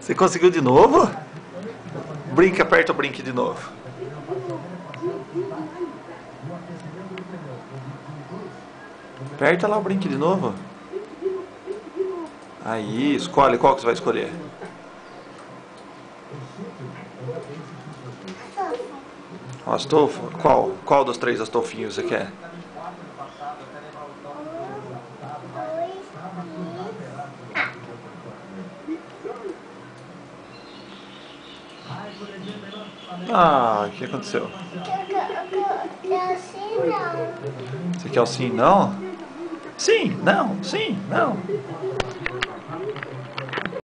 Você conseguiu de novo? Brinque, aperta o brinque de novo. Aperta lá o brinque de novo. Aí, escolhe qual que você vai escolher. Astolfo? Qual dos 3 Astolfinhos você quer? Ah, o que aconteceu? Eu sim, não. Você quer o sim, não? Sim, não, sim, não.